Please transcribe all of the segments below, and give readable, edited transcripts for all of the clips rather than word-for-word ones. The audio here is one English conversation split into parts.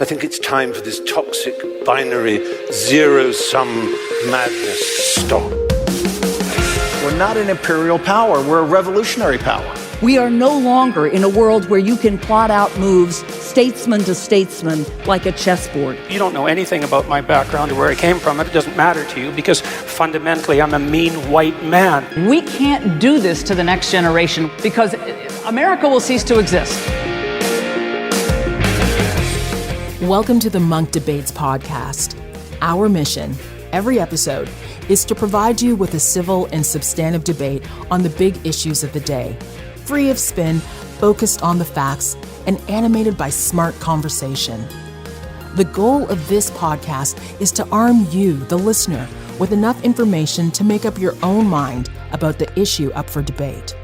I think it's time for this toxic, binary, zero-sum madness to stop. We're not an imperial power. We're a revolutionary power. We are no longer in a world where you can plot out moves statesman to statesman like a chessboard. You don't know anything about my background or where I came from. It doesn't matter to you because fundamentally I'm a mean white man. We can't do this to the next generation because America will cease to exist. Welcome to the Munk Debates podcast. Our mission, every episode, is to provide you with a civil and substantive debate on the big issues of the day, free of spin, focused on the facts, and animated by smart conversation. The goal of this podcast is to arm you, the listener, with enough information to make up your own mind about the issue up for debate.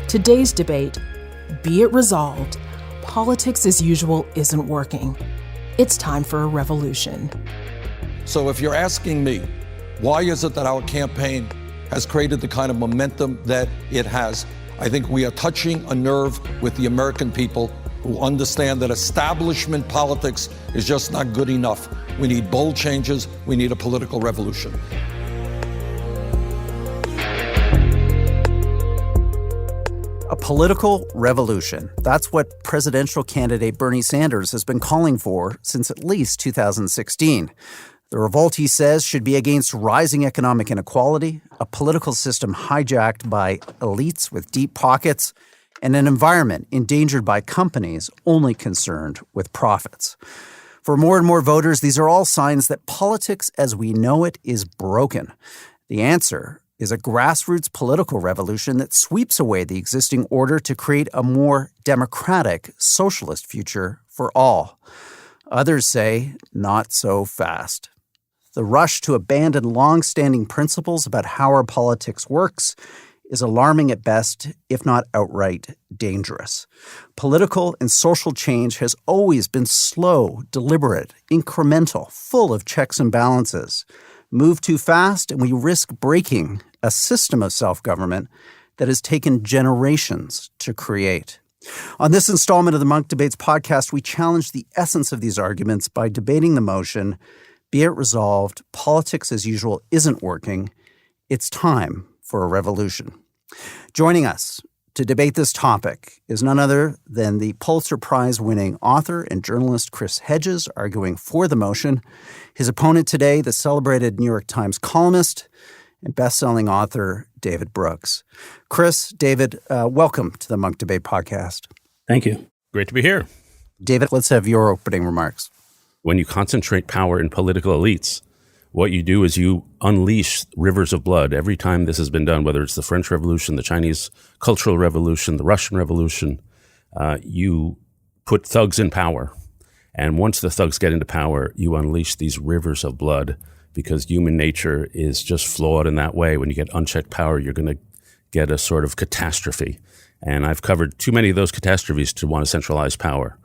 Today's debate, be it resolved, politics as usual isn't working. It's time for a revolution. So if you're asking me, why is it that our campaign has created the kind of momentum that it has? I think we are touching a nerve with the American people who understand that establishment politics is just not good enough. We need bold changes. We need a political revolution. A political revolution. That's what presidential candidate Bernie Sanders has been calling for since at least 2016. The revolt, he says, should be against rising economic inequality, a political system hijacked by elites with deep pockets, and an environment endangered by companies only concerned with profits. For more and more voters, these are all signs that politics as we know it is broken. The answer is a grassroots political revolution that sweeps away the existing order to create a more democratic, socialist future for all. Others say, not so fast. The rush to abandon long-standing principles about how our politics works is alarming at best, if not outright dangerous. Political and social change has always been slow, deliberate, incremental, full of checks and balances. Move too fast and we risk breaking a system of self-government that has taken generations to create. On this installment of the Munk Debates podcast, we challenge the essence of these arguments by debating the motion, be it resolved, politics as usual isn't working. It's time for a revolution. Joining us to debate this topic is none other than the Pulitzer Prize-winning author and journalist Chris Hedges, arguing for the motion. His opponent today, the celebrated New York Times columnist and best-selling author David Brooks. Chris, David, welcome to the Munk Debate podcast. Thank you. Great to be here. David, let's have your opening remarks. When you concentrate power in political elites, what you do is you unleash rivers of blood. Every time this has been done, whether it's the French Revolution, the Chinese Cultural Revolution, the Russian Revolution, you put thugs in power. And once the thugs get into power, you unleash these rivers of blood because human nature is just flawed in that way. When you get unchecked power, you're going to get a sort of catastrophe. And I've covered too many of those catastrophes to want to centralize power.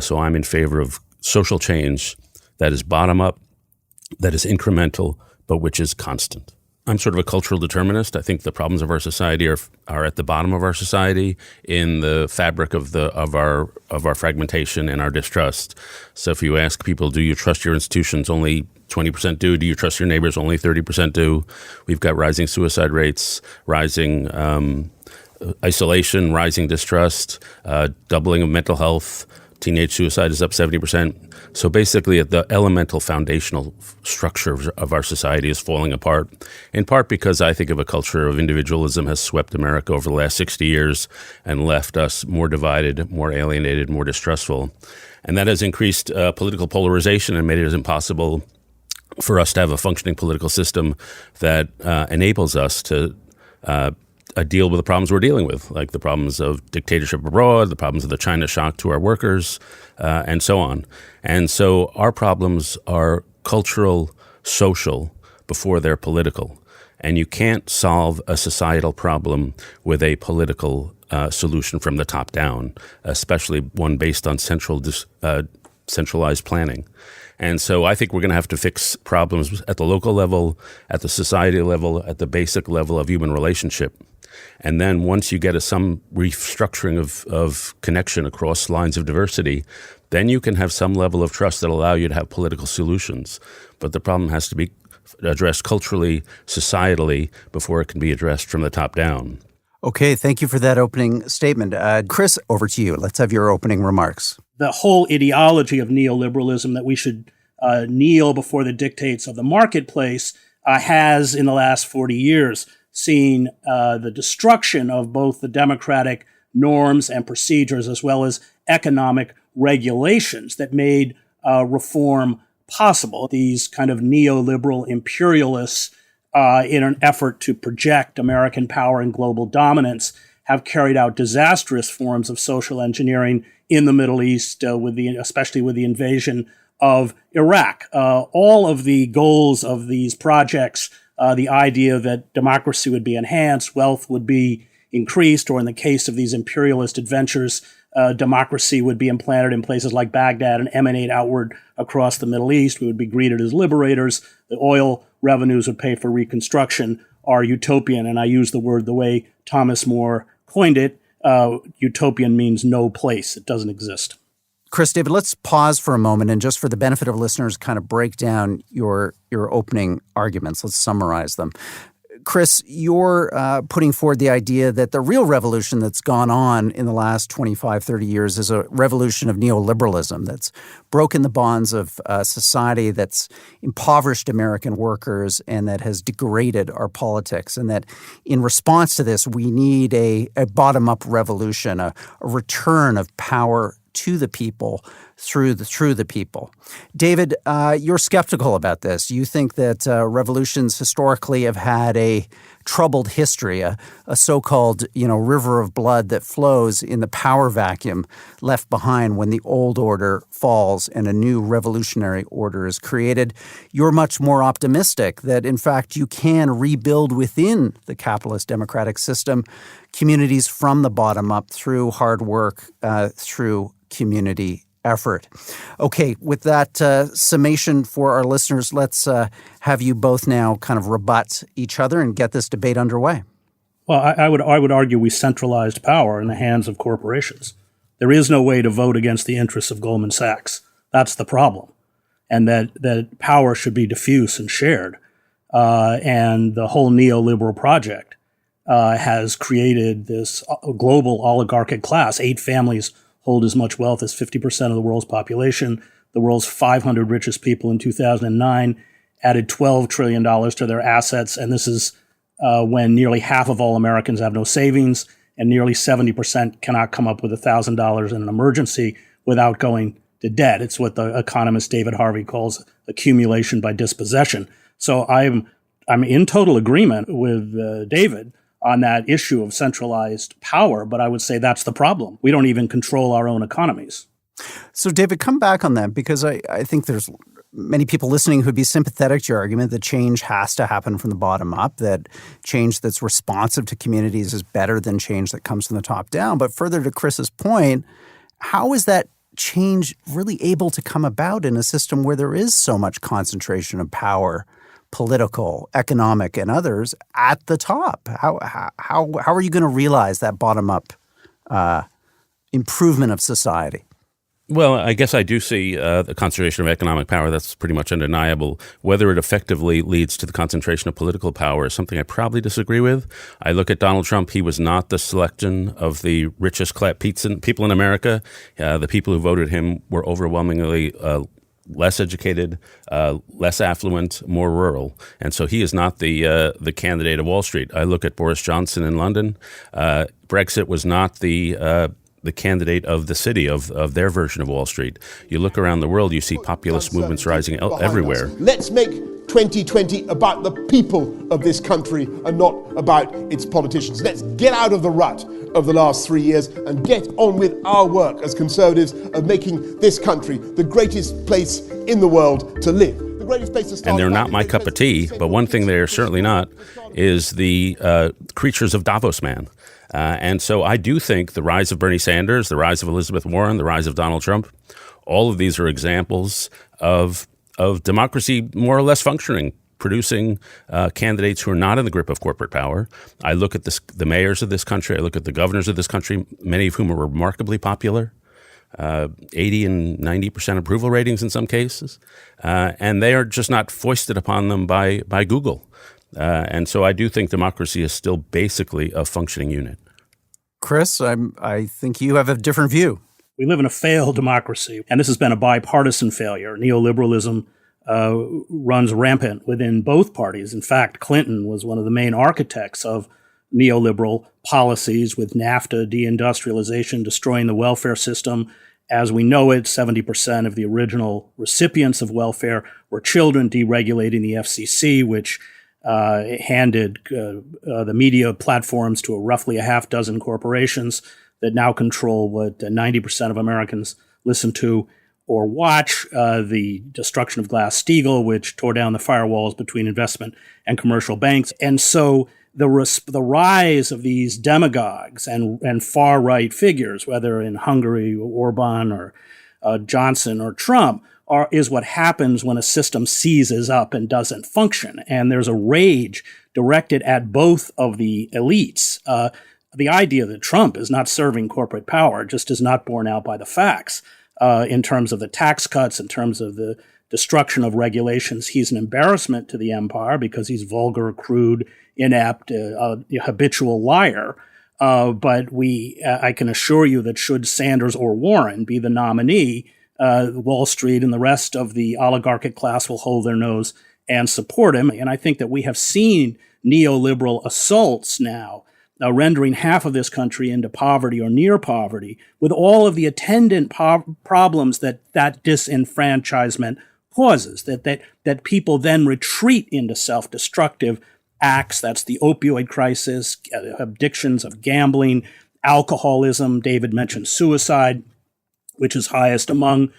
So I'm in favor of social change that is bottom-up, that is incremental, but which is constant. I'm sort of a cultural determinist. I think the problems of our society are at the bottom of our society in the fabric of our fragmentation and our distrust. So if you ask people, do you trust your institutions? Only 20% do. Do you trust your neighbors? Only 30% do. We've got rising suicide rates, rising isolation, rising distrust, doubling of mental health. Teenage suicide is up 70%. So basically, the elemental foundational structure of our society is falling apart, in part because I think of a culture of individualism has swept America over the last 60 years and left us more divided, more alienated, more distrustful. And that has increased political polarization and made it impossible for us to have a functioning political system that enables us to deal with the problems we're dealing with, like the problems of dictatorship abroad, the problems of the China shock to our workers, and so on. And so our problems are cultural, social, before they're political. And you can't solve a societal problem with a political solution from the top down, especially one based on central centralized planning. And so I think we're going to have to fix problems at the local level, at the society level, at the basic level of human relationship. And then once you get some restructuring of connection across lines of diversity, then you can have some level of trust that allow you to have political solutions. But the problem has to be addressed culturally, societally, before it can be addressed from the top down. Okay, thank you for that opening statement. Chris, over to you. Let's have your opening remarks. The whole ideology of neoliberalism that we should kneel before the dictates of the marketplace has, in the last 40 years, seen the destruction of both the democratic norms and procedures as well as economic regulations that made reform possible. These kind of neoliberal imperialists, in an effort to project American power and global dominance, have carried out disastrous forms of social engineering in the Middle East, especially with the invasion of Iraq. All of the goals of these projects, the idea that democracy would be enhanced, wealth would be increased, or in the case of these imperialist adventures, democracy would be implanted in places like Baghdad and emanate outward across the Middle East. We would be greeted as liberators. The oil revenues would pay for reconstruction, are utopian. And I use the word the way Thomas More coined it. Utopian means no place. It doesn't exist. Chris, David, let's pause for a moment and just for the benefit of listeners, kind of break down your opening arguments. Let's summarize them. Chris, you're putting forward the idea that the real revolution that's gone on in the last 25, 30 years is a revolution of neoliberalism that's broken the bonds of society, that's impoverished American workers, and that has degraded our politics. And that in response to this, we need a bottom-up revolution, a return of power to the people through the people. David, you're skeptical about this. You think that revolutions historically have had a troubled history, a so-called river of blood that flows in the power vacuum left behind when the old order falls and a new revolutionary order is created. You're much more optimistic that, in fact, you can rebuild within the capitalist democratic system communities from the bottom up through hard work, through community effort. Okay, with that summation for our listeners, let's have you both now kind of rebut each other and get this debate underway. Well, I would argue we centralized power in the hands of corporations. There is no way to vote against the interests of Goldman Sachs. That's the problem. And that power should be diffuse and shared. And the whole neoliberal project has created this global oligarchic class. 8 families hold as much wealth as 50% of the world's population. The world's 500 richest people in 2009 added $12 trillion to their assets. And this is when nearly half of all Americans have no savings and nearly 70% cannot come up with $1,000 in an emergency without going to debt. It's what the economist David Harvey calls accumulation by dispossession. So I'm in total agreement with David on that issue of centralized power, but I would say that's the problem. We don't even control our own economies. So, David, come back on that, because I think there's many people listening who'd be sympathetic to your argument that change has to happen from the bottom up, that change that's responsive to communities is better than change that comes from the top down. But further to Chris's point, how is that change really able to come about in a system where there is so much concentration of power, political, economic, and others at the top? How are you going to realize that bottom-up improvement of society? Well, I guess I do see the concentration of economic power. That's pretty much undeniable. Whether it effectively leads to the concentration of political power is something I probably disagree with. I look at Donald Trump. He was not the selection of the richest people in America. The people who voted him were overwhelmingly less educated, less affluent, more rural. And so he is not the candidate of Wall Street. I look at Boris Johnson in London. Brexit was not the candidate of the city, of their version of Wall Street. You look around the world, you see populist movements rising everywhere. Let's make 2020 about the people of this country and not about its politicians. Let's get out of the rut of the last 3 years and get on with our work as Conservatives of making this country the greatest place in the world to live. The greatest place to start. And they're not my cup of tea, but one thing they're certainly not is the creatures of Davos man. And so I do think the rise of Bernie Sanders, the rise of Elizabeth Warren, the rise of Donald Trump, All of these are examples of democracy more or less functioning, producing candidates who are not in the grip of corporate power. I look at the mayors of this country. I look at the governors of this country, many of whom are remarkably popular, 80 and 90% approval ratings in some cases, and they are just not foisted upon them by Google. And so I do think democracy is still basically a functioning unit. Chris, I think you have a different view. We live in a failed democracy, and this has been a bipartisan failure. Neoliberalism runs rampant within both parties. In fact, Clinton was one of the main architects of neoliberal policies with NAFTA, deindustrialization, destroying the welfare system. As we know it, 70% of the original recipients of welfare were children, deregulating the FCC, which handed the media platforms to roughly a half dozen corporations that now control what 90% of Americans listen to or watch, the destruction of Glass-Steagall, which tore down the firewalls between investment and commercial banks. And so the rise of these demagogues and far-right figures, whether in Hungary, Orban, or Johnson or Trump, is what happens when a system seizes up and doesn't function. And there's a rage directed at both of the elites. The idea that Trump is not serving corporate power just is not borne out by the facts. In terms of the tax cuts, in terms of the destruction of regulations, he's an embarrassment to the empire because he's vulgar, crude, inept, habitual liar. But I can assure you that should Sanders or Warren be the nominee, Wall Street and the rest of the oligarchic class will hold their nose and support him. And I think that we have seen neoliberal assaults now, rendering half of this country into poverty or near poverty, with all of the attendant problems that disenfranchisement causes, that people then retreat into self-destructive acts. That's the opioid crisis, addictions of gambling, alcoholism. David mentioned suicide, which is highest among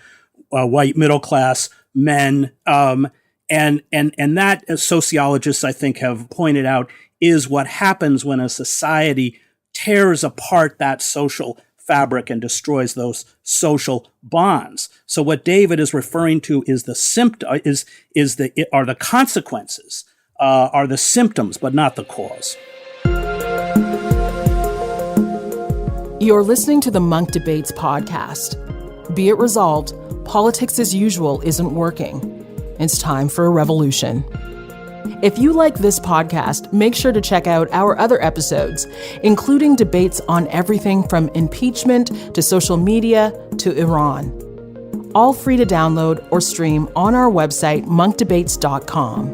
white middle-class men. And that, as sociologists, I think, have pointed out, is what happens when a society tears apart that social fabric and destroys those social bonds. So what David is referring to is the are the consequences, are the symptoms, but not the cause. You're listening to the Munk Debates podcast. Be it resolved, politics as usual isn't working. It's time for a revolution. If you like this podcast, make sure to check out our other episodes, including debates on everything from impeachment to social media to Iran. All free to download or stream on our website, monkdebates.com.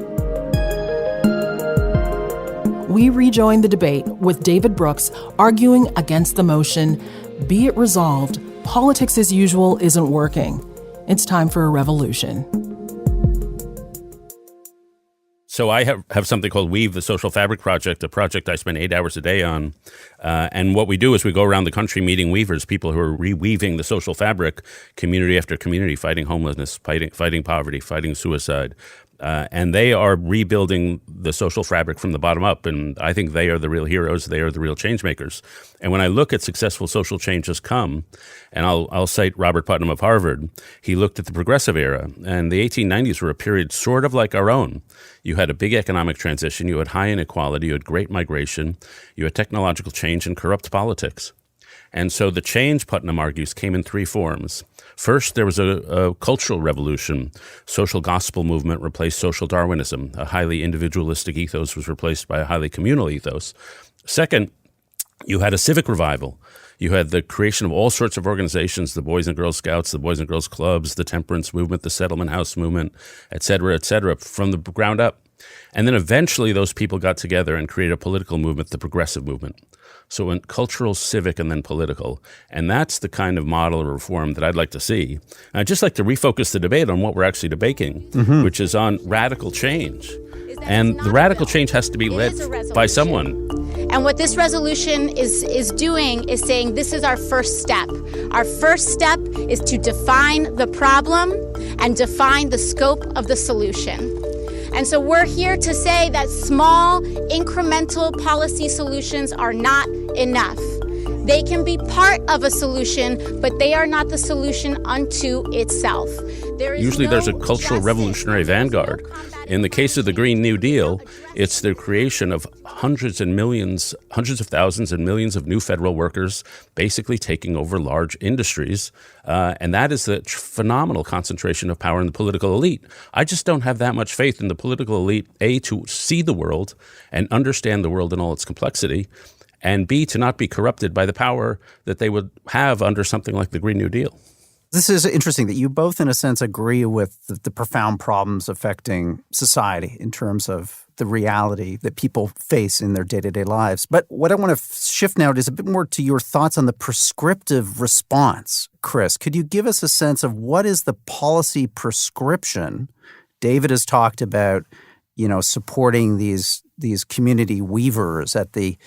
We rejoin the debate with David Brooks arguing against the motion, be it resolved, politics as usual isn't working. It's time for a revolution. So I have something called Weave the Social Fabric Project, a project I spend 8 hours a day on. And what we do is we go around the country meeting weavers, people who are reweaving the social fabric, community after community, fighting homelessness, fighting poverty, fighting suicide. And they are rebuilding the social fabric from the bottom up. And I think they are the real heroes. They are the real change makers. And when I look at successful social change has come, and I'll cite Robert Putnam of Harvard, he looked at the progressive era. And the 1890s were a period sort of like our own. You had a big economic transition. You had high inequality. You had great migration. You had technological change and corrupt politics. And so the change, Putnam argues, came in three forms. First, there was a cultural revolution. Social gospel movement replaced social Darwinism. A highly individualistic ethos was replaced by a highly communal ethos. Second, you had a civic revival. You had the creation of all sorts of organizations, the Boys and Girls Scouts, the Boys and Girls Clubs, the temperance movement, the settlement house movement, et cetera, from the ground up. And then eventually those people got together and created a political movement, the progressive movement. So went cultural, civic, and then political. And that's the kind of model of reform that I'd like to see. I'd just like to refocus the debate on what we're actually debating, which is on radical change. And the radical change has to be led by someone. And what this resolution is doing is saying this is our first step. Our first step is to define the problem and define the scope of the solution. And so we're here to say that small, incremental policy solutions are not enough. They can be part of a solution, but they are not the solution unto itself. Usually there's a cultural revolutionary vanguard. In the case of the Green New Deal, it's the creation of hundreds of thousands and millions of new federal workers basically taking over large industries. And that is the phenomenal concentration of power in the political elite. I just don't have that much faith in the political elite, A, to see the world and understand the world in all its complexity, and B, to not be corrupted by the power that they would have under something like the Green New Deal. This is interesting that you both, in a sense, agree with the profound problems affecting society in terms of the reality that people face in their day-to-day lives. But what I want to shift now is a bit more to your thoughts on the prescriptive response. Chris, could you give us a sense of what is the policy prescription? David has talked about, supporting these community weavers at the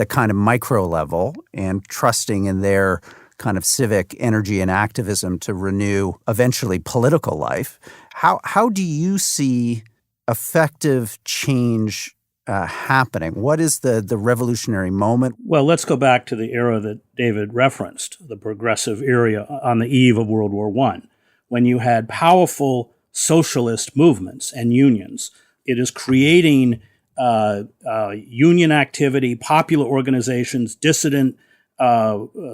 kind of micro level and trusting in their kind of civic energy and activism to renew eventually political life. How do you see effective change happening? What is the revolutionary moment? Well, let's go back to the era that David referenced, the progressive era on the eve of World War I, when you had powerful socialist movements and unions. It is creating union activity, popular organizations, dissident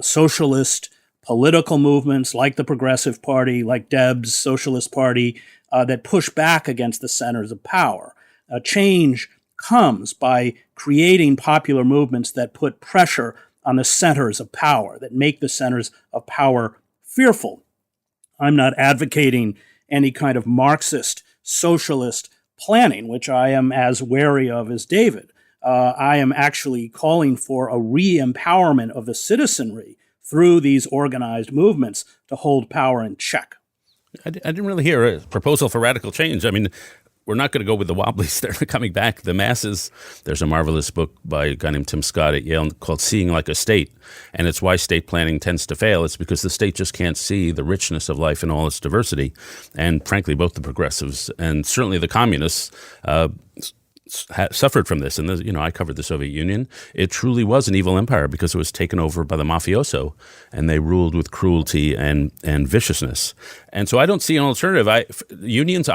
socialist political movements like the Progressive Party, like Deb's Socialist Party, that push back against the centers of power. Change comes by creating popular movements that put pressure on the centers of power, that make the centers of power fearful. I'm not advocating any kind of Marxist, socialist planning, which I am as wary of as David. I am actually calling for a re-empowerment of the citizenry through these organized movements to hold power in check. I didn't really hear a proposal for radical change. I mean, we're not going to go with the Wobblies. They're coming back. The masses. There's a marvelous book by a guy named Tim Scott at Yale called Seeing Like a State. And it's why state planning tends to fail. It's because the state just can't see the richness of life in all its diversity. And frankly, both the progressives and certainly the communists suffered from this. And, I covered the Soviet Union. It truly was an evil empire because it was taken over by the mafioso, and they ruled with cruelty and viciousness. And so I don't see an alternative. I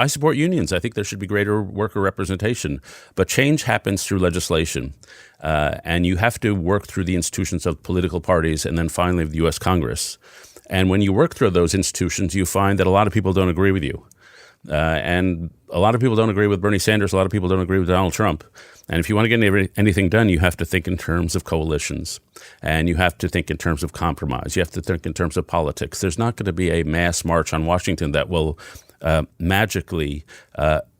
support unions. I think there should be greater worker representation. But change happens through legislation. And you have to work through the institutions of political parties and then finally the U.S. Congress. And when you work through those institutions, you find that a lot of people don't agree with you. And a lot of people don't agree with Bernie Sanders. A lot of people don't agree with Donald Trump. And if you want to get anything done, you have to think in terms of coalitions. And you have to think in terms of compromise. You have to think in terms of politics. There's not going to be a mass march on Washington that will magically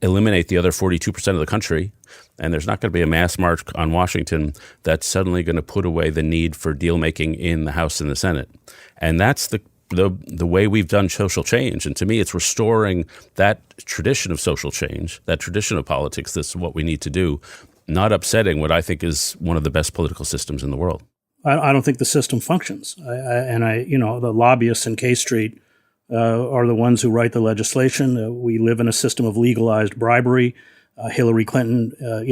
eliminate the other 42% of the country. And there's not going to be a mass march on Washington that's suddenly going to put away the need for deal making in the House and the Senate. And that's the way we've done social change. And to me, it's restoring that tradition of social change, that tradition of politics. That's what we need to do, not upsetting what I think is one of the best political systems in the world. I don't think the system functions. The lobbyists in K Street are the ones who write the legislation. We live in a system of legalized bribery. Hillary Clinton,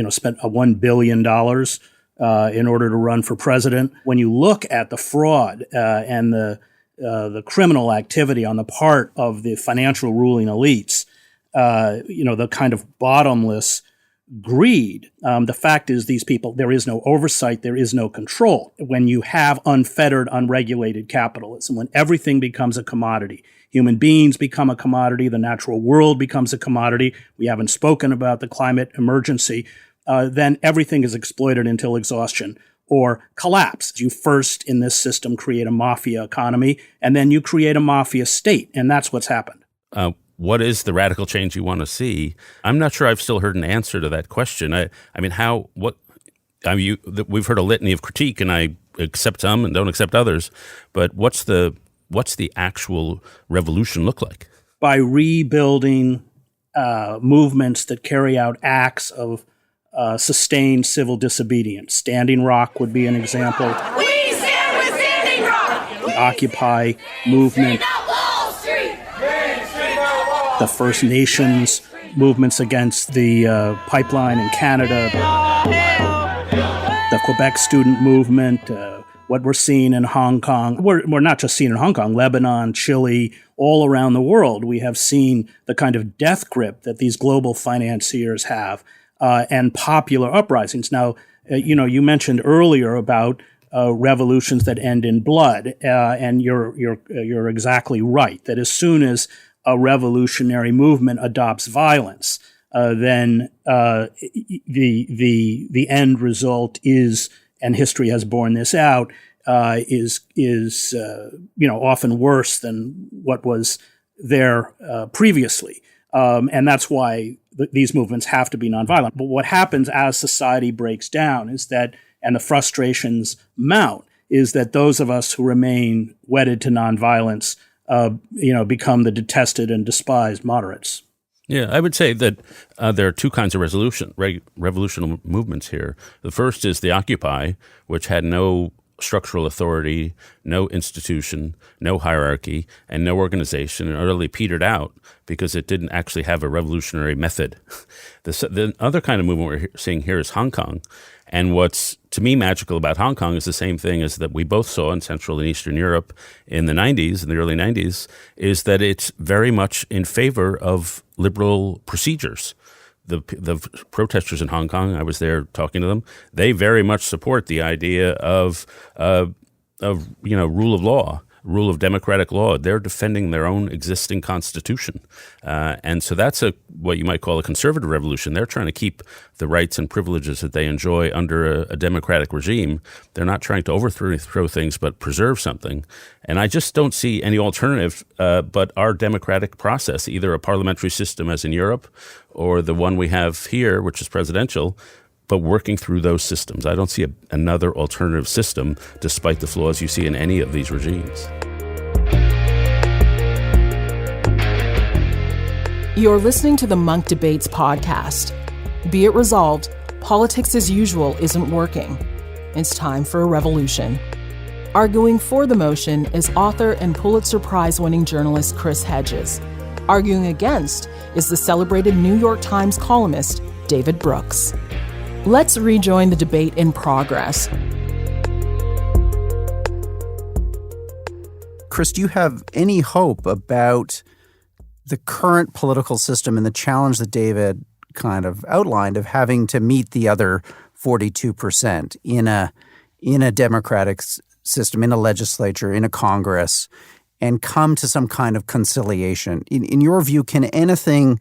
spent $1 billion in order to run for president. When you look at the fraud and the criminal activity on the part of the financial ruling elites, the kind of bottomless greed. The fact is these people, there is no oversight, there is no control. When you have unfettered, unregulated capitalism, when everything becomes a commodity, human beings become a commodity, the natural world becomes a commodity, we haven't spoken about the climate emergency, then everything is exploited until exhaustion or collapse. You first, in this system, create a mafia economy, and then you create a mafia state, and that's what's happened. What is the radical change you want to see? I'm not sure I've still heard an answer to that question. We've heard a litany of critique, and I accept some and don't accept others, but what's the actual revolution look like? By rebuilding movements that carry out acts of sustained civil disobedience. Standing Rock would be an example. We stand with Standing Rock! The Occupy movement. The First Nations movements against the pipeline in Canada. The Quebec student movement. what we're seeing in Hong Kong. We're not just seeing in Hong Kong, Lebanon, Chile, all around the world. We have seen the kind of death grip that these global financiers have and popular uprisings. Now, you mentioned earlier about revolutions that end in blood, and you're exactly right that as soon as a revolutionary movement adopts violence, then the end result is, and history has borne this out, is often worse than what was there previously, and that's why these movements have to be nonviolent. But what happens as society breaks down is that, and the frustrations mount, is that those of us who remain wedded to nonviolence, become the detested and despised moderates. Yeah, I would say that there are two kinds of revolutionary movements here. The first is the Occupy, which had no structural authority, no institution, no hierarchy, and no organization, and utterly petered out because it didn't actually have a revolutionary method. The other kind of movement we're seeing here is Hong Kong. And what's, to me, magical about Hong Kong is the same thing as that we both saw in Central and Eastern Europe in the 90s, in the early 90s, is that it's very much in favor of liberal procedures. The protesters in Hong Kong, I was there talking to them, they very much support the idea of rule of law, rule of democratic law. They're defending their own existing constitution. And so that's what you might call a conservative revolution. They're trying to keep the rights and privileges that they enjoy under a democratic regime. They're not trying to overthrow things, but preserve something. And I just don't see any alternative but our democratic process, either a parliamentary system as in Europe or the one we have here, which is presidential, but working through those systems. I don't see another alternative system, despite the flaws you see in any of these regimes. You're listening to the Munk Debates podcast. Be it resolved, politics as usual isn't working. It's time for a revolution. Arguing for the motion is author and Pulitzer Prize-winning journalist Chris Hedges. Arguing against is the celebrated New York Times columnist David Brooks. Let's rejoin the debate in progress. Chris, do you have any hope about the current political system and the challenge that David kind of outlined of having to meet the other 42% in a democratic system, in a legislature, in a Congress, and come to some kind of conciliation? In your view, can anything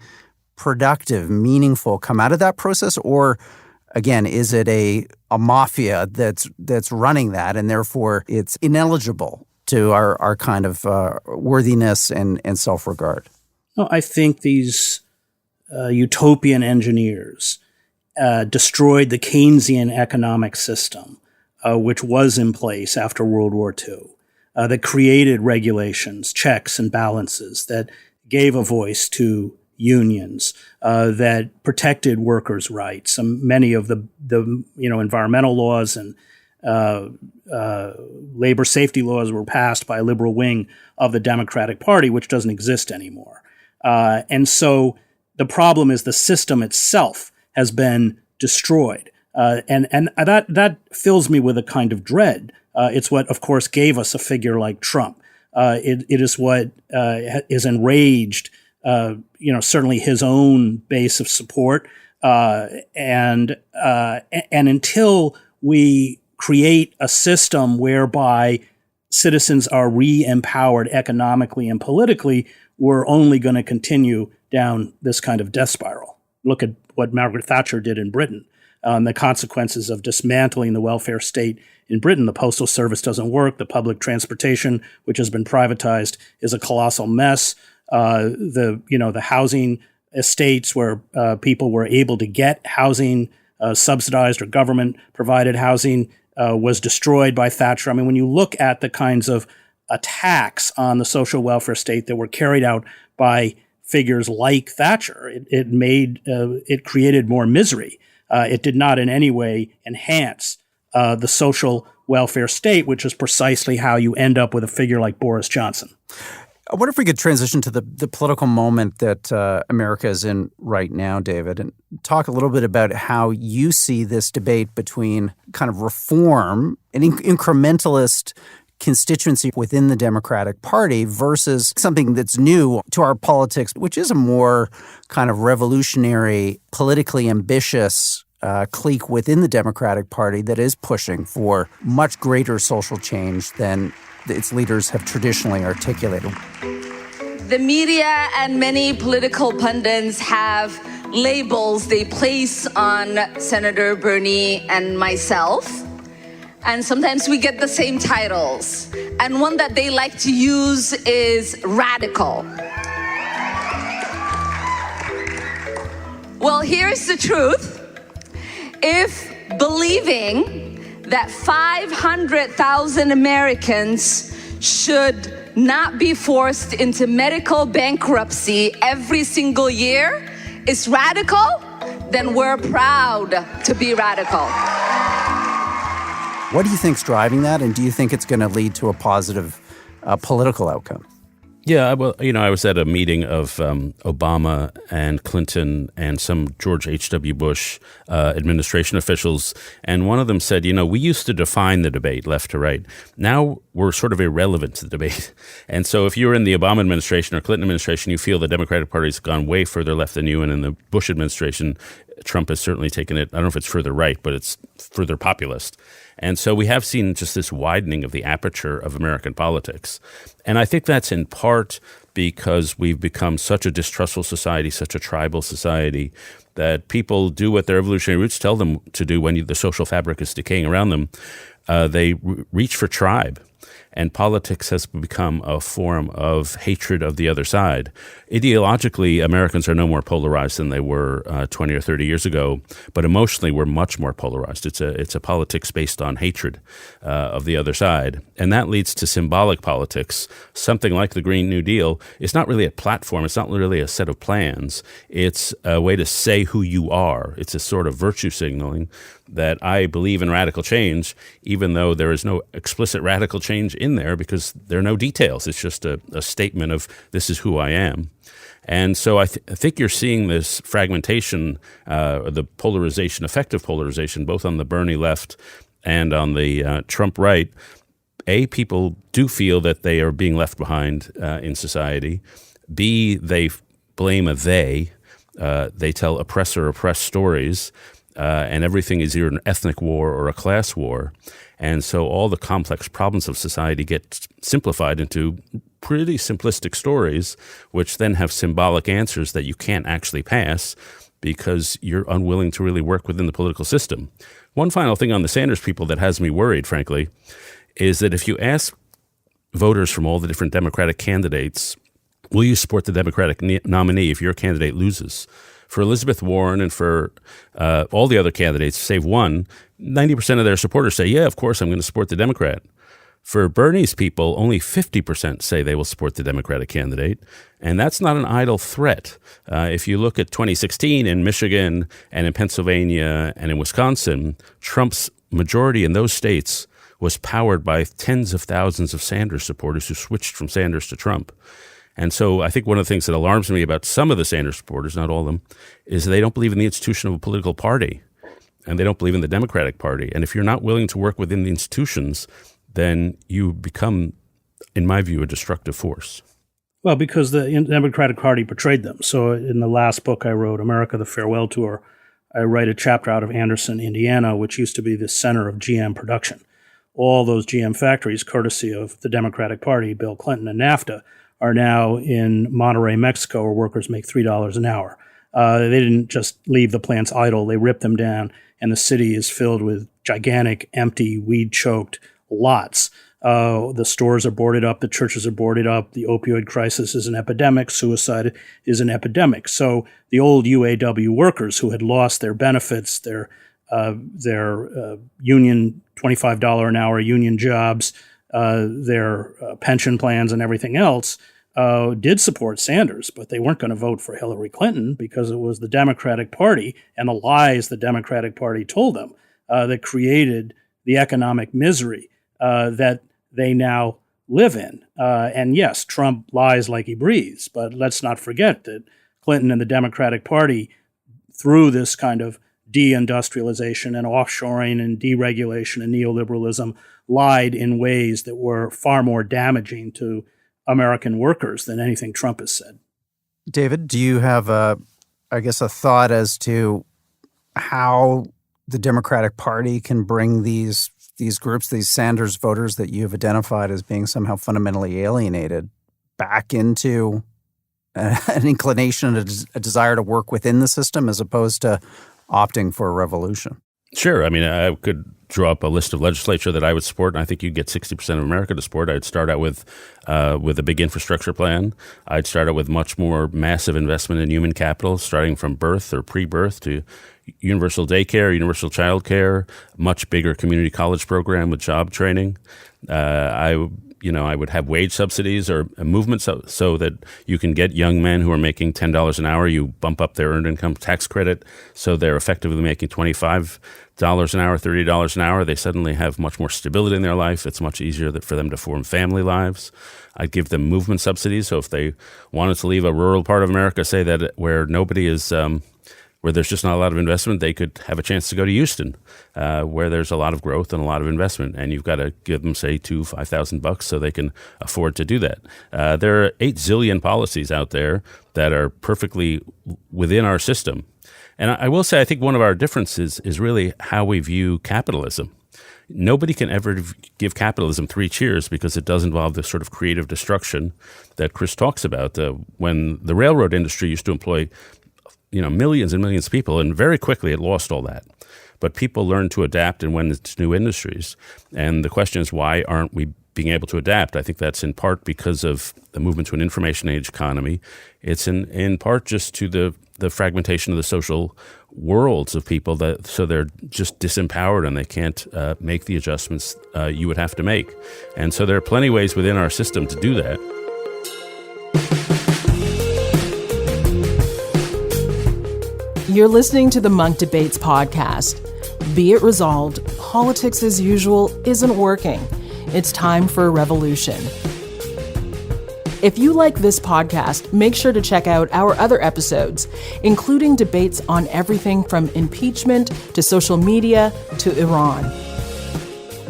productive, meaningful come out of that process? Or, again, is it a mafia that's running that, and therefore it's ineligible to our kind of worthiness and self-regard? No, I think these utopian engineers destroyed the Keynesian economic system, which was in place after World War II, that created regulations, checks and balances, that gave a voice to unions, that protected workers' rights. Many of the environmental laws and labor safety laws were passed by a liberal wing of the Democratic Party, which doesn't exist anymore. And so the problem is the system itself has been destroyed. And that fills me with a kind of dread. It's what, of course, gave us a figure like Trump. It is what is enraged, certainly his own base of support. And until we create a system whereby citizens are re-empowered economically and politically, we're only going to continue down this kind of death spiral. Look at what Margaret Thatcher did in Britain. The consequences of dismantling the welfare state in Britain. The postal service doesn't work. The public transportation, which has been privatized, is a colossal mess. The housing estates where people were able to get housing, subsidized or government provided housing, was destroyed by Thatcher. I mean, when you look at the kinds of attacks on the social welfare state that were carried out by figures like Thatcher, it created more misery. It did not in any way enhance the social welfare state, which is precisely how you end up with a figure like Boris Johnson. I wonder if we could transition to the political moment that America is in right now, David, and talk a little bit about how you see this debate between kind of reform and incrementalist constituency within the Democratic Party versus something that's new to our politics, which is a more kind of revolutionary, politically ambitious clique within the Democratic Party that is pushing for much greater social change than its leaders have traditionally articulated. The media and many political pundits have labels they place on Senator Bernie and myself. And sometimes we get the same titles. And one that they like to use is radical. Well, here's the truth. If believing that 500,000 Americans should not be forced into medical bankruptcy every single year is radical, then we're proud to be radical. What do you think's driving that, and do you think it's going to lead to a positive political outcome? Yeah, well, I was at a meeting of Obama and Clinton and some George H.W. Bush administration officials, and one of them said, we used to define the debate left to right. Now we're sort of irrelevant to the debate. And so if you're in the Obama administration or Clinton administration, you feel the Democratic Party's gone way further left than you, and in the Bush administration, Trump has certainly taken it, I don't know if it's further right, but it's further populist. And so we have seen just this widening of the aperture of American politics. And I think that's in part because we've become such a distrustful society, such a tribal society, that people do what their evolutionary roots tell them to do when the social fabric is decaying around them. They reach for tribe. And politics has become a form of hatred of the other side. Ideologically, Americans are no more polarized than they were 20 or 30 years ago, but emotionally, we're much more polarized. It's a politics based on hatred of the other side. And that leads to symbolic politics. Something like the Green New Deal is not really a platform. It's not really a set of plans. It's a way to say who you are. It's a sort of virtue signaling that I believe in radical change, even though there is no explicit radical change in there because there are no details. It's just a statement of this is who I am. And so I think you're seeing this fragmentation, the polarization, effective polarization, both on the Bernie left and on the Trump right. People do feel that they are being left behind in society. B, they blame a they. They tell oppressor-oppressed stories. And everything is either an ethnic war or a class war. And so all the complex problems of society get simplified into pretty simplistic stories, which then have symbolic answers that you can't actually pass because you're unwilling to really work within the political system. One final thing on the Sanders people that has me worried, frankly, is that if you ask voters from all the different Democratic candidates, will you support the Democratic nominee if your candidate loses? For Elizabeth Warren and for all the other candidates, save one, 90% of their supporters say, yeah, of course, I'm going to support the Democrat. For Bernie's people, only 50% say they will support the Democratic candidate, and that's not an idle threat. If you look at 2016 in Michigan and in Pennsylvania and in Wisconsin, Trump's majority in those states was powered by tens of thousands of Sanders supporters who switched from Sanders to Trump. And so I think one of the things that alarms me about some of the Sanders supporters, not all of them, is they don't believe in the institution of a political party, and they don't believe in the Democratic Party. And if you're not willing to work within the institutions, then you become, in my view, a destructive force. Well, because the Democratic Party betrayed them. So in the last book I wrote, America, the Farewell Tour, I write a chapter out of Anderson, Indiana, which used to be the center of GM production. All those GM factories, courtesy of the Democratic Party, Bill Clinton, and NAFTA, are now in Monterrey, Mexico, where workers make $3 an hour. They didn't just leave the plants idle. They ripped them down, and the city is filled with gigantic, empty, weed-choked lots. The stores are boarded up. The churches are boarded up. The opioid crisis is an epidemic. Suicide is an epidemic. So the old UAW workers who had lost their benefits, their union $25 an hour union jobs, their pension plans and everything else, did support Sanders, but they weren't going to vote for Hillary Clinton because it was the Democratic Party and the lies the Democratic Party told them that created the economic misery that they now live in. And yes, Trump lies like he breathes, but let's not forget that Clinton and the Democratic Party, through this kind of deindustrialization and offshoring and deregulation and neoliberalism, lied in ways that were far more damaging to American workers than anything Trump has said. David, do you have a thought as to how the Democratic Party can bring these groups, these Sanders voters that you have identified as being somehow fundamentally alienated, back into an inclination, a desire to work within the system as opposed to opting for a revolution? Sure. I mean, I could draw up a list of legislature that I would support, and I think you'd get 60% of America to support. I'd start out with a big infrastructure plan. I'd start out with much more massive investment in human capital, starting from birth or pre-birth to universal daycare, universal childcare, much bigger community college program with job training. I would have wage subsidies or a movement so that you can get young men who are making $10 an hour, you bump up their earned income tax credit so they're effectively making $25 an hour, $30 an hour. They suddenly have much more stability in their life. It's much easier for them to form family lives. I'd give them movement subsidies. So if they wanted to leave a rural part of America, say that where nobody is where there's just not a lot of investment, they could have a chance to go to Houston, where there's a lot of growth and a lot of investment. And you've got to give them, say, $5,000 so they can afford to do that. There are 8 zillion policies out there that are perfectly within our system. And I will say, I think one of our differences is really how we view capitalism. Nobody can ever give capitalism 3 cheers because it does involve this sort of creative destruction that Chris talks about. When the railroad industry used to employ millions and millions of people, and very quickly it lost all that. But people learned to adapt and went into new industries. And the question is, why aren't we being able to adapt? I think that's in part because of the movement to an information age economy. It's in part just to the fragmentation of the social worlds of people, so they're just disempowered and they can't make the adjustments you would have to make. And so there are plenty of ways within our system to do that. You're listening to the Munk Debates podcast. Be it resolved, politics as usual isn't working. It's time for a revolution. If you like this podcast, make sure to check out our other episodes, including debates on everything from impeachment to social media to Iran.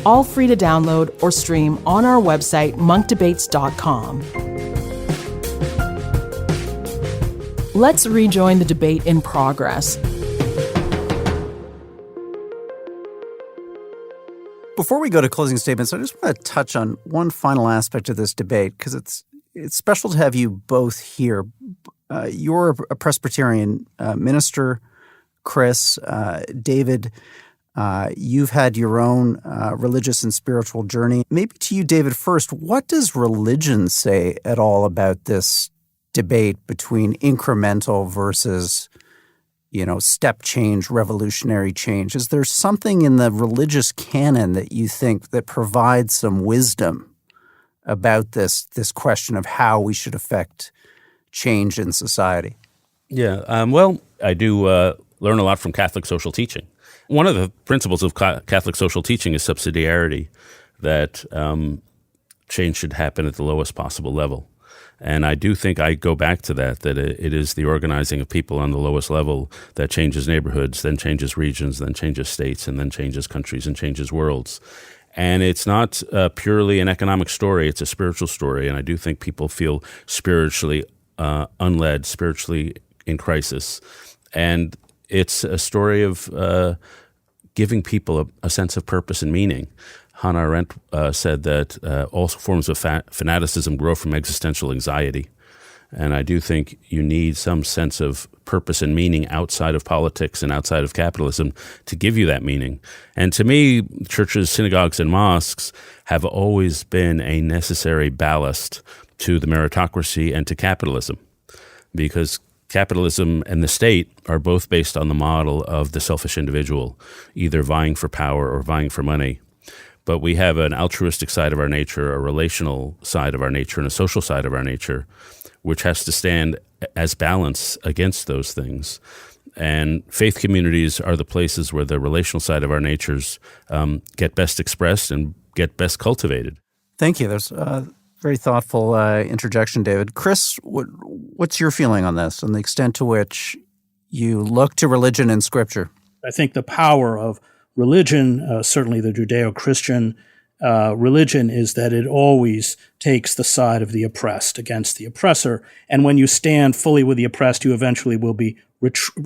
All free to download or stream on our website, monkdebates.com. Let's rejoin the debate in progress. Before we go to closing statements, I just want to touch on one final aspect of this debate, because it's special to have you both here. You're a Presbyterian minister, Chris. David, you've had your own religious and spiritual journey. Maybe to you, David, first, what does religion say at all about this debate between incremental versus, step change, revolutionary change? Is there something in the religious canon that you think that provides some wisdom about this question of how we should affect change in society? Yeah, well, I do learn a lot from Catholic social teaching. One of the principles of Catholic social teaching is subsidiarity, that change should happen at the lowest possible level. And I do think I go back to that it is the organizing of people on the lowest level that changes neighborhoods, then changes regions, then changes states, and then changes countries and changes worlds. And it's not purely an economic story, it's a spiritual story. And I do think people feel spiritually unled, spiritually in crisis. And it's a story of giving people a sense of purpose and meaning. Hannah Arendt said that all forms of fanaticism grow from existential anxiety. And I do think you need some sense of purpose and meaning outside of politics and outside of capitalism to give you that meaning. And to me, churches, synagogues, and mosques have always been a necessary ballast to the meritocracy and to capitalism, because capitalism and the state are both based on the model of the selfish individual, either vying for power or vying for money. But we have an altruistic side of our nature, a relational side of our nature, and a social side of our nature, which has to stand as balance against those things. And faith communities are the places where the relational side of our natures get best expressed and get best cultivated. Thank you. There's a very thoughtful interjection, David. Chris, what's your feeling on this and the extent to which you look to religion and scripture? I think the power of religion, certainly the Judeo-Christian religion, is that it always takes the side of the oppressed against the oppressor. And when you stand fully with the oppressed, you eventually will be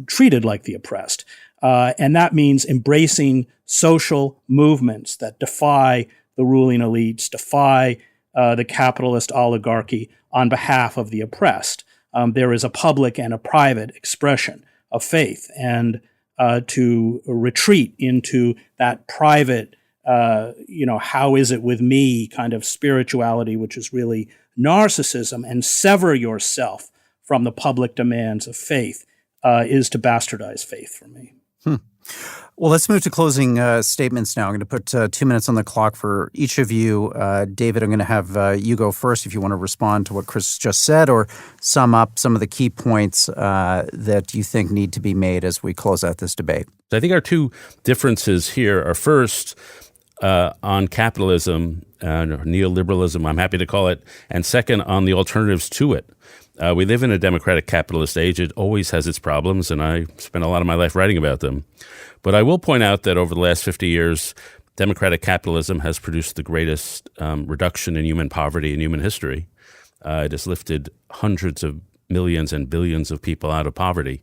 treated like the oppressed. And that means embracing social movements that defy the ruling elites, defy the capitalist oligarchy on behalf of the oppressed. There is a public and a private expression of faith, and to retreat into that private, how is it with me kind of spirituality, which is really narcissism, and sever yourself from the public demands of faith is to bastardize faith for me. Well, let's move to closing statements now. I'm going to put 2 minutes on the clock for each of you. David, I'm going to have you go first if you want to respond to what Chris just said or sum up some of the key points that you think need to be made as we close out this debate. I think our two differences here are first on capitalism, neoliberalism, I'm happy to call it, and second on the alternatives to it. We live in a democratic capitalist age. It always has its problems, and I spent a lot of my life writing about them. But I will point out that over the last 50 years, democratic capitalism has produced the greatest reduction in human poverty in human history. It has lifted hundreds of millions and billions of people out of poverty,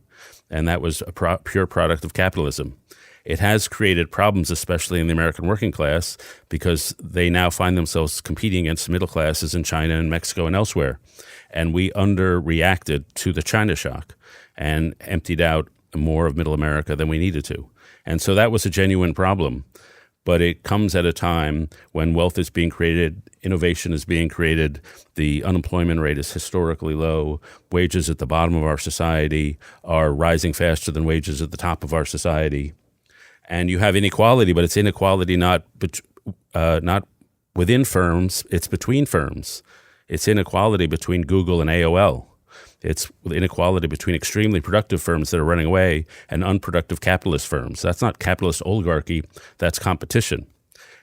and that was a pure product of capitalism. It has created problems, especially in the American working class, because they now find themselves competing against middle classes in China and Mexico and elsewhere. And we underreacted to the China shock and emptied out more of middle America than we needed to. And so that was a genuine problem. But it comes at a time when wealth is being created, innovation is being created, the unemployment rate is historically low, wages at the bottom of our society are rising faster than wages at the top of our society. And you have inequality, but it's inequality not within firms, it's between firms. It's inequality between Google and AOL. It's inequality between extremely productive firms that are running away and unproductive capitalist firms. That's not capitalist oligarchy, that's competition.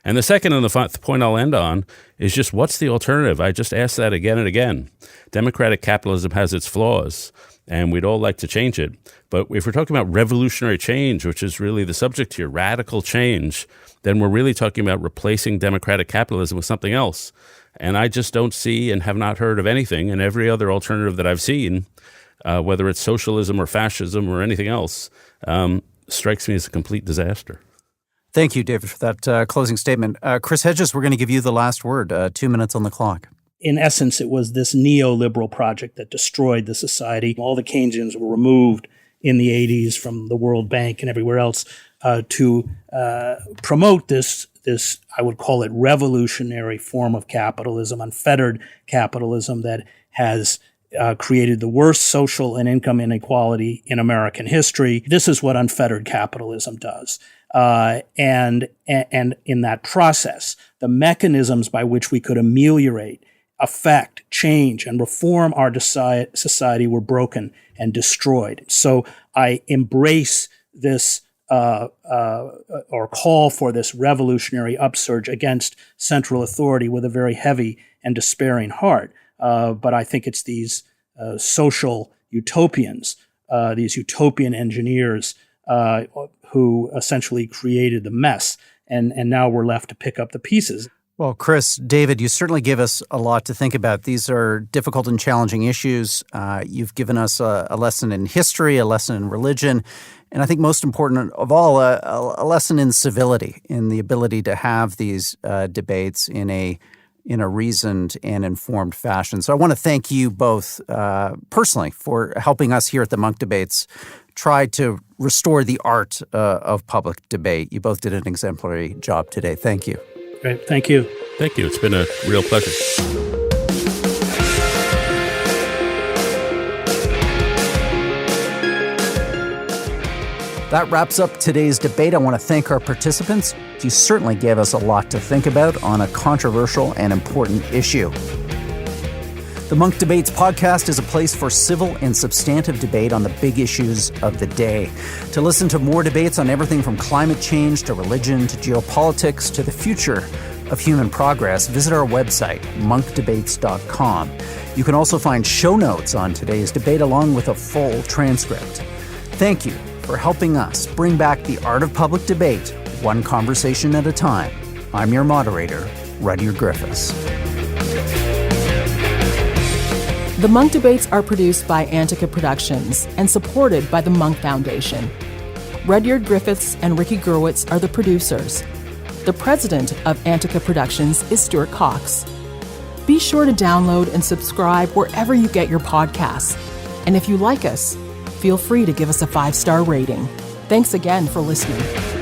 And the second and the point I'll end on is just what's the alternative? I just ask that again and again. Democratic capitalism has its flaws, and we'd all like to change it. But if we're talking about revolutionary change, which is really the subject here, radical change, then we're really talking about replacing democratic capitalism with something else. And I just don't see and have not heard of anything, and every other alternative that I've seen, whether it's socialism or fascism or anything else, strikes me as a complete disaster. Thank you, David, for that closing statement. Chris Hedges, we're going to give you the last word. 2 minutes on the clock. In essence, it was this neoliberal project that destroyed the society. All the Keynesians were removed in the 80s from the World Bank and everywhere else to promote this, I would call it revolutionary form of capitalism, unfettered capitalism that has created the worst social and income inequality in American history. This is what unfettered capitalism does. And in that process, the mechanisms by which we could ameliorate, affect, change, and reform our society were broken and destroyed. So I embrace this or call for this revolutionary upsurge against central authority with a very heavy and despairing heart. But I think it's these social utopians, these utopian engineers who essentially created the mess. And now we're left to pick up the pieces. Well, Chris, David, you certainly give us a lot to think about. These are difficult and challenging issues. You've given us a lesson in history, a lesson in religion, and I think most important of all, a lesson in civility, in the ability to have these debates in a reasoned and informed fashion. So I want to thank you both personally for helping us here at the Munk Debates try to restore the art of public debate. You both did an exemplary job today. Thank you. Great. Thank you. Thank you. It's been a real pleasure. That wraps up today's debate. I want to thank our participants. You certainly gave us a lot to think about on a controversial and important issue. The Munk Debates podcast is a place for civil and substantive debate on the big issues of the day. To listen to more debates on everything from climate change to religion to geopolitics to the future of human progress, visit our website, monkdebates.com. You can also find show notes on today's debate along with a full transcript. Thank you for helping us bring back the art of public debate, one conversation at a time. I'm your moderator, Rudyard Griffiths. The Munk Debates are produced by Antica Productions and supported by the Munk Foundation. Rudyard Griffiths and Ricky Gurwitz are the producers. The president of Antica Productions is Stuart Cox. Be sure to download and subscribe wherever you get your podcasts. And if you like us, feel free to give us a 5-star rating. Thanks again for listening.